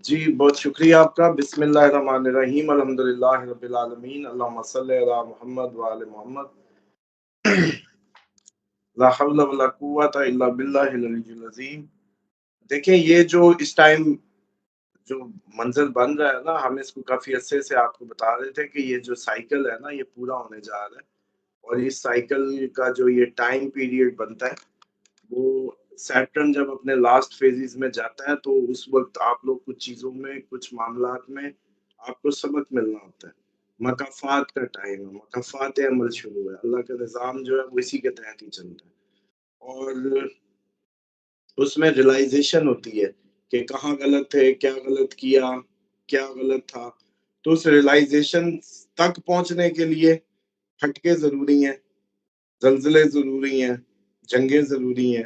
جی بہت شکریہ آپ کا. بسم اللہ الرحمن الرحیم. الحمدللہ رب العالمین. اللہم صلی علی محمد وآل محمد. لا حول ولا قوت الا باللہ العلی العظیم. دیکھیں یہ جو اس ٹائم جو منظر بن رہا ہے نا، ہم اس کو کافی عرصے سے آپ کو بتا رہے تھے کہ یہ جو سائیکل ہے نا یہ پورا ہونے جا رہا ہے. اور اس سائیکل کا جو یہ ٹائم پیریڈ بنتا ہے وہ سیٹرن جب اپنے لاسٹ فیزز میں جاتا ہے تو اس وقت آپ لوگ کچھ چیزوں میں کچھ معاملات میں آپ کو سبق ملنا ہوتا ہے. مکافات کا ٹائم ہے، مکافات عمل شروع ہے. اللہ کا نظام جو ہے وہ اسی کے تحت ہی چلتا ہے. اور اس میں ریلائزیشن ہوتی ہے کہ کہاں غلط ہے، کیا غلط کیا، کیا غلط تھا. تو اس ریلائزیشن تک پہنچنے کے لیے پھٹکے ضروری ہیں، زلزلے ضروری ہیں، جنگیں ضروری ہیں،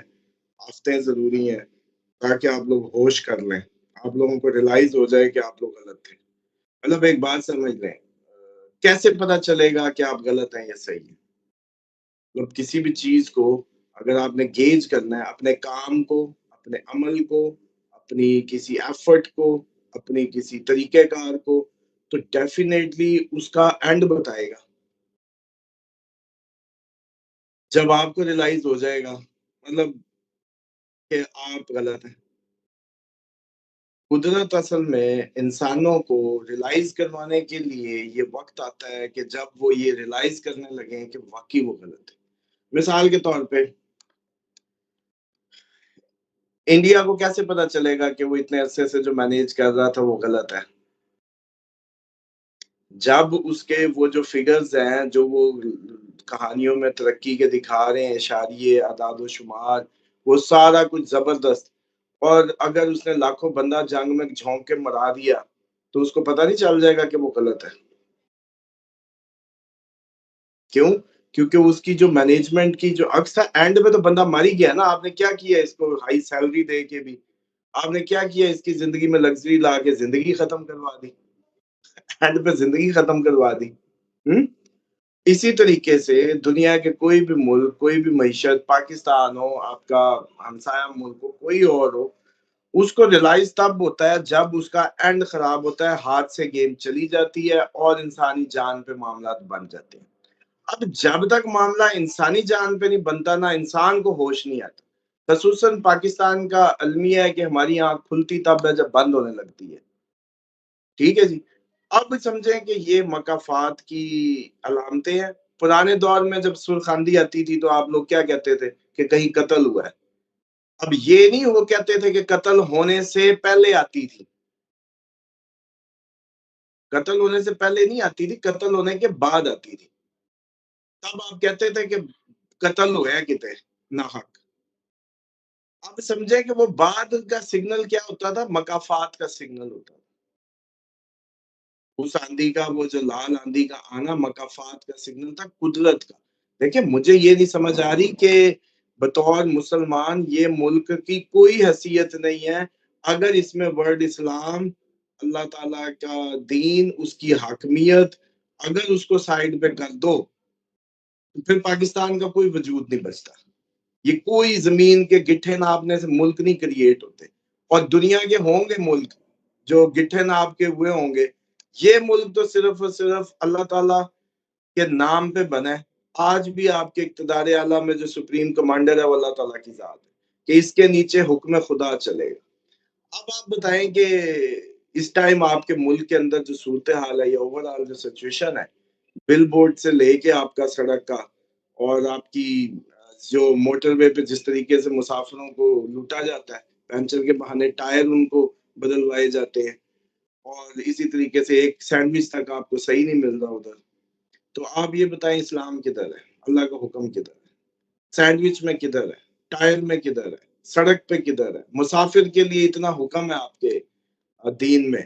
آفتیں ضروری ہیں، تاکہ آپ لوگ ہوش کر لیں، آپ لوگوں کو ریلائز ہو جائے کہ آپ لوگ غلط تھے. مطلب ایک بات سمجھ لیں، کیسے پتا چلے گا کہ آپ غلط ہیں یا صحیح ہیں؟ مطلب کسی بھی چیز کو اگر آپ نے گیج کرنا ہے، اپنے کام کو، اپنے عمل کو، اپنی کسی ایفرٹ کو، اپنی کسی طریقہ کار کو، تو ڈیفینیٹلی اس کا اینڈ بتائے گا. جب آپ کو ریلائز ہو جائے گا مطلب کہ آپ غلط ہیں. قدرت اصل میں انسانوں کو ریلائز کروانے کے لیے یہ وقت آتا ہے کہ جب وہ یہ ریلائز کرنے لگیں کہ واقعی وہ غلط ہے. مثال کے طور پہ انڈیا کو کیسے پتا چلے گا کہ وہ اتنے عرصے سے جو مینیج کر رہا تھا وہ غلط ہے؟ جب اس کے وہ جو فگرز ہیں جو وہ کہانیوں میں ترقی کے دکھا رہے ہیں، اشاریے، اعداد و شمار، وہ سارا کچھ زبردست. اور اگر اس نے لاکھوں بندہ جنگ میں جھونک کے مرا دیا تو اس کو پتہ نہیں چل جائے گا کہ وہ غلط ہے. کیوں؟ کیونکہ اس کی جو مینجمنٹ کی جو عکس تھا، اینڈ میں تو بندہ مر ہی گیا نا. آپ نے کیا کیا اس کو ہائی سیلری دے کے بھی؟ آپ نے کیا کیا اس کی زندگی میں لگژری لا کے زندگی ختم کروا دی، اینڈ پہ زندگی ختم کروا دی. ہم؟ اسی طریقے سے دنیا کے کوئی بھی ملک، کوئی بھی معیشت، پاکستان ہو، آپ کا ہمسایہ ملک ہو، کوئی اور ہو، اس کو ریلائز تب ہوتا ہے جب اس کا اینڈ خراب ہوتا ہے، ہاتھ سے گیم چلی جاتی ہے اور انسانی جان پہ معاملات بن جاتے ہیں. اب جب تک معاملہ انسانی جان پہ نہیں بنتا نا، انسان کو ہوش نہیں آتا. خصوصاً پاکستان کا المیہ ہے کہ ہماری آنکھ کھلتی تب ہے جب بند ہونے لگتی ہے. ٹھیک ہے جی. اب سمجھیں کہ یہ مکافات کی علامتیں ہیں. پرانے دور میں جب سرخ آندھی آتی تھی تو آپ لوگ کیا کہتے تھے کہ کہیں قتل ہوا ہے. اب یہ نہیں وہ کہتے تھے کہ قتل ہونے سے پہلے آتی تھی، قتل ہونے سے پہلے نہیں آتی تھی، قتل ہونے کے بعد آتی تھی. تب آپ کہتے تھے کہ قتل ہوا ہے کتے ناحق. اب سمجھیں کہ وہ بعد کا سگنل کیا ہوتا تھا؟ مکافات کا سگنل ہوتا تھا. اس آندھی کا، وہ جو لال آندھی کا آنا مکافات کا سگنل تھا، قدرت کا. دیکھیں مجھے یہ نہیں سمجھ آ رہی کہ بطور مسلمان یہ ملک کی کوئی حیثیت نہیں ہے اگر اس میں ورڈ اسلام، اللہ تعالیٰ کا دین، اس کی حاکمیت اگر اس کو سائیڈ پہ کر دو تو پھر پاکستان کا کوئی وجود نہیں بچتا. یہ کوئی زمین کے گٹھے ناپنے سے ملک نہیں کریٹ ہوتے. اور دنیا کے ہوں گے ملک جو گٹھے ناپ کے ہوئے ہوں گے، یہ ملک تو صرف اور صرف اللہ تعالیٰ کے نام پہ بنا ہے. آج بھی آپ کے اقتدار اعلیٰ میں جو سپریم کمانڈر ہے وہ اللہ تعالیٰ کی ذات ہے کہ اس کے نیچے حکم خدا چلے گا. اب آپ بتائیں کہ اس ٹائم آپ کے ملک کے اندر جو صورتحال ہے یا اوورآل جو سچویشن ہے، بل بورڈ سے لے کے آپ کا سڑک کا اور آپ کی جو موٹر وے پہ جس طریقے سے مسافروں کو لوٹا جاتا ہے، پینچر کے بہانے ٹائر ان کو بدلوائے جاتے ہیں، اور اسی طریقے سے ایک سینڈوچ تک آپ کو صحیح نہیں مل رہا ادھر. تو آپ یہ بتائیں اسلام کدھر ہے؟ اللہ کا حکم کدھر ہے؟ سینڈوچ میں کدھر ہے؟ ٹائر میں کدھر ہے؟ سڑک پہ کدھر ہے؟ مسافر کے لیے اتنا حکم ہے آپ کے دین میں.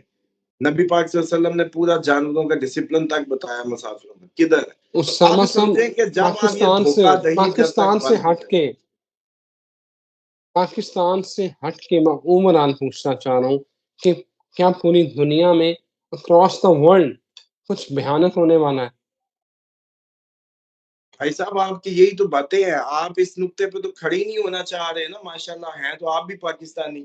نبی پاک صلی اللہ علیہ وسلم نے پورا جانوروں کا ڈسپلن تک بتایا مسافروں میں، کدھر ہے؟ تو اب اسامہ سم سمجھیں کہ جب آپ یہ دھوکہ دہی جب تک بند ہو جائے. پاکستان سے ہٹ کے میں عمران پوچھنا چاہ رہا ہوں کہ کیا پوری دنیا میں اکراس دا ورلڈ کچھ بھیانک ہونے والا ہے؟ بھائی صاحب آپ کی یہی تو باتیں ہیں، آپ اس نقطے پہ تو کھڑی نہیں ہونا چاہ رہے نا. ماشاءاللہ ہیں تو آپ بھی پاکستانی.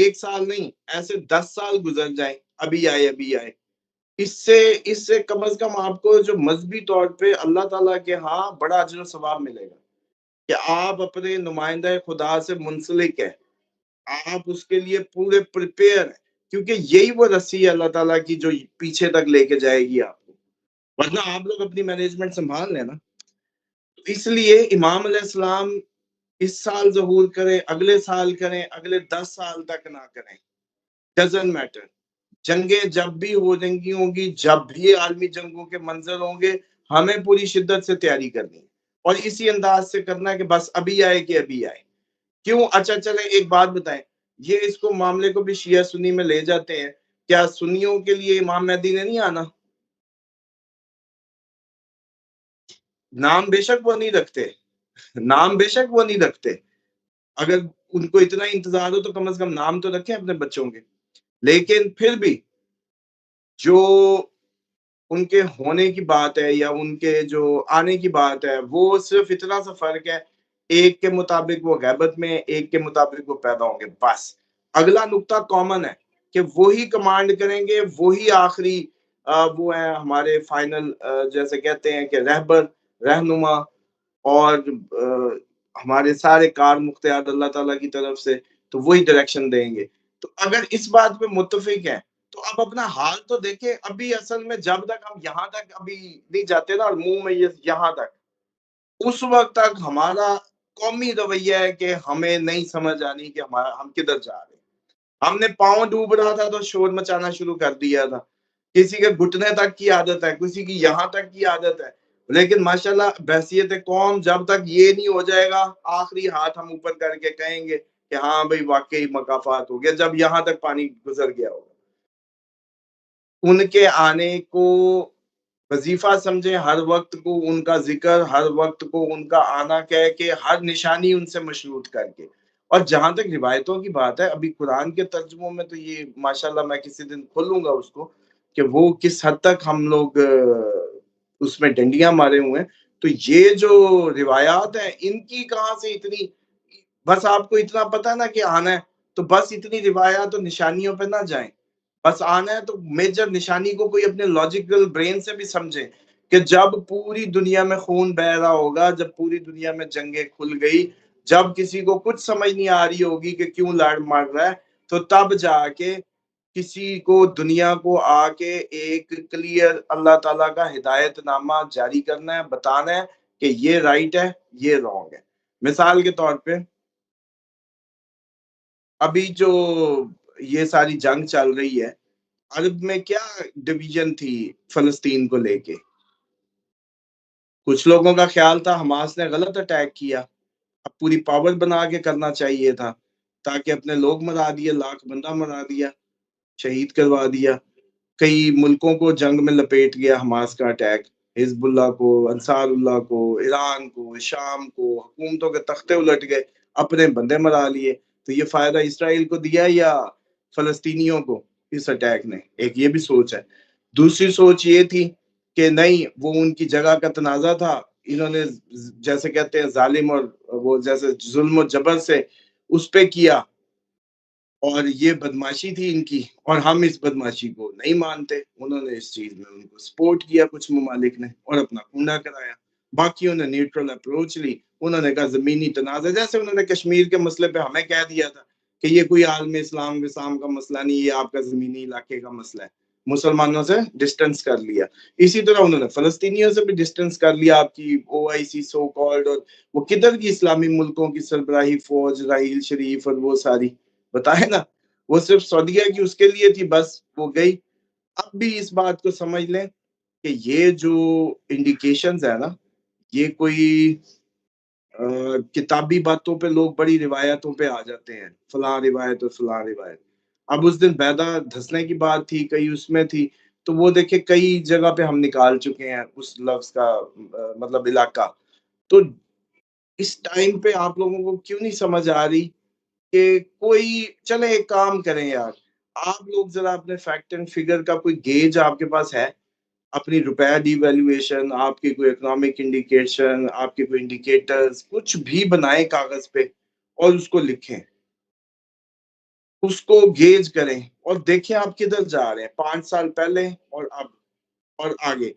1 سال نہیں، ایسے 10 سال گزر جائیں، ابھی آئے، اس سے کم از کم آپ کو جو مذہبی طور پہ اللہ تعالیٰ کے ہاں بڑا اجر و ثواب ملے گا کہ آپ اپنے نمائندہ خدا سے منسلک ہے، آپ اس کے لیے پورے پریپیئر ہیں، کیونکہ یہی وہ رسی ہے اللہ تعالیٰ کی جو پیچھے تک لے کے جائے گی آپ کو، ورنہ آپ لوگ اپنی مینجمنٹ سنبھال لیں نا. تو اس لیے امام علیہ السلام اس سال ظہور کریں، اگلے سال کریں، اگلے 10 سال تک نہ کریں، ڈزنٹ میٹر. جنگیں جب بھی ہو جنگی ہوں گی، جب بھی عالمی جنگوں کے منظر ہوں گے، ہمیں پوری شدت سے تیاری کرنی ہے اور اسی انداز سے کرنا ہے کہ بس ابھی آئے کہ ابھی آئے. کیوں؟ اچھا چلیں ایک بات بتائیں، یہ اس کو معاملے کو بھی شیعہ سنی میں لے جاتے ہیں، کیا سنیوں کے لیے امام مہدی نے نہیں آنا؟ نام بے شک وہ نہیں رکھتے، نام بے شک وہ نہیں رکھتے، اگر ان کو اتنا انتظار ہو تو کم از کم نام تو رکھیں اپنے بچوں کے. لیکن پھر بھی جو ان کے ہونے کی بات ہے یا ان کے جو آنے کی بات ہے، وہ صرف اتنا سا فرق ہے، ایک کے مطابق وہ غیبت میں، ایک کے مطابق وہ پیدا ہوں گے، بس. اگلا نقطہ کامن ہے کہ وہی کمانڈ کریں گے، وہی آخری وہ ہیں ہمارے فائنل، جیسے کہتے ہیں کہ رہبر، رہنما، اور ہمارے سارے کار مختار اللہ تعالیٰ کی طرف سے، تو وہی ڈائریکشن دیں گے. تو اگر اس بات پہ متفق ہیں تو اب اپنا حال تو دیکھیں. ابھی اصل میں جب تک ہم یہاں تک ابھی نہیں جاتے نا، اور منہ میں یہاں تک، اس وقت تک ہمارا قومی رویہ ہے کہ ہمیں نہیں سمجھ آنی کہ ہم کدھر جا رہے ہیں. ہم نے پاؤں ڈوب رہا تھا تو شور مچانا شروع کر دیا تھا. کسی کے گھٹنے تک کی عادت ہے، کسی کی یہاں تک کی عادت ہے، لیکن ماشاءاللہ بحثیت قوم جب تک یہ نہیں ہو جائے گا، آخری ہاتھ ہم اوپر کر کے کہیں گے کہ ہاں بھئی واقعی مکافات ہو گیا، جب یہاں تک پانی گزر گیا ہوگا. ان کے آنے کو وظیفہ سمجھیں، ہر وقت کو ان کا ذکر، ہر وقت کو ان کا آنا کہہ کے، ہر نشانی ان سے مشروط کر کے. اور جہاں تک روایتوں کی بات ہے، ابھی قرآن کے ترجموں میں تو یہ ماشاءاللہ میں کسی دن کھولوں گا اس کو کہ وہ کس حد تک ہم لوگ اس میں ڈنڈیاں مارے ہوئے ہیں. تو یہ جو روایات ہیں ان کی کہاں سے اتنی، بس آپ کو اتنا پتا نا کہ آنا ہے، تو بس اتنی روایات اور نشانیوں پہ نہ جائیں. بس آنا ہے تو میجر نشانی کو کوئی اپنے لاجیکل برین سے بھی سمجھے کہ جب پوری دنیا میں خون بہ رہا ہوگا، جب پوری دنیا میں جنگیں کھل گئی، جب کسی کو کچھ سمجھ نہیں آ رہی ہوگی کہ کیوں لڑ مر رہا ہے، تو تب جا کے کسی کو دنیا کو آ کے ایک کلیئر اللہ تعالیٰ کا ہدایت نامہ جاری کرنا ہے، بتانا ہے کہ یہ رائٹ ہے، یہ رانگ ہے. مثال کے طور پہ ابھی جو یہ ساری جنگ چل رہی ہے، عرب میں کیا ڈویژن تھی فلسطین کو لے کے؟ کچھ لوگوں کا خیال تھا حماس نے غلط اٹیک کیا، اب پوری پاور بنا کے کرنا چاہیے تھا، تاکہ اپنے لوگ مرا دیے، لاکھ بندہ مرا دیا، شہید کروا دیا. کئی ملکوں کو جنگ میں لپیٹ گیا حماس کا اٹیک، حزب اللہ کو، انصار اللہ کو، ایران کو، شام کو، حکومتوں کے تختے الٹ گئے، اپنے بندے مرا لیے. تو یہ فائدہ اسرائیل کو دیا یا فلسطینیوں کو اس اٹیک نے؟ ایک یہ بھی سوچ ہے. دوسری سوچ یہ تھی کہ نہیں، وہ ان کی جگہ کا تنازع تھا، انہوں نے جیسے کہتے ہیں ظالم اور وہ جیسے ظلم و جبر سے اس پہ کیا، اور یہ بدماشی تھی ان کی، اور ہم اس بدماشی کو نہیں مانتے. انہوں نے اس چیز میں ان کو سپورٹ کیا کچھ ممالک نے، اور اپنا خونہ کرایا. باقیوں نے نیوٹرل اپروچ لی. انہوں نے کہا زمینی تنازع، جیسے انہوں نے کشمیر کے مسئلے پہ ہمیں کہہ دیا تھا کہ یہ کوئی عالم اسلام وسام کا مسئلہ نہیں، یہ آپ کا زمینی علاقے کا مسئلہ ہے. مسلمانوں سے ڈسٹنس کر لیا. اسی طرح انہوں نے فلسطینیوں سے بھی ڈسٹنس کر لیا. آپ کی او آئی سی سو کالڈ، اور وہ کدھر کی اسلامی ملکوں کی سربراہی فوج، راحیل شریف اور وہ ساری، بتائے نا، وہ صرف سعودیہ کی اس کے لیے تھی، بس وہ گئی. اب بھی اس بات کو سمجھ لیں کہ یہ جو انڈیکیشنز ہے نا، یہ کوئی کتابی باتوں پہ لوگ بڑی روایتوں پہ آ جاتے ہیں، فلاں روایت اور فلاں روایت. اب اس دن بیدا دھسنے کی بات تھی، کئی اس میں تھی، تو وہ دیکھیں کئی جگہ پہ ہم نکال چکے ہیں اس لفظ کا مطلب علاقہ. تو اس ٹائم پہ آپ لوگوں کو کیوں نہیں سمجھ آ رہی کہ کوئی چلے ایک کام کریں یار، آپ لوگ ذرا اپنے فیکٹ اینڈ فگر کا کوئی گیج آپ کے پاس ہے؟ اپنی روپیہ ڈی ویلیویشن، آپ کی کوئی اکنامک انڈیکیشن، آپ کے کوئی انڈیکیٹرز، کچھ بھی بنائیں کاغذ پہ اور اس کو لکھیں. اس کو گیج کریں اور دیکھیں آپ کدھر جا رہے ہیں 5 سال پہلے اور اب اور آگے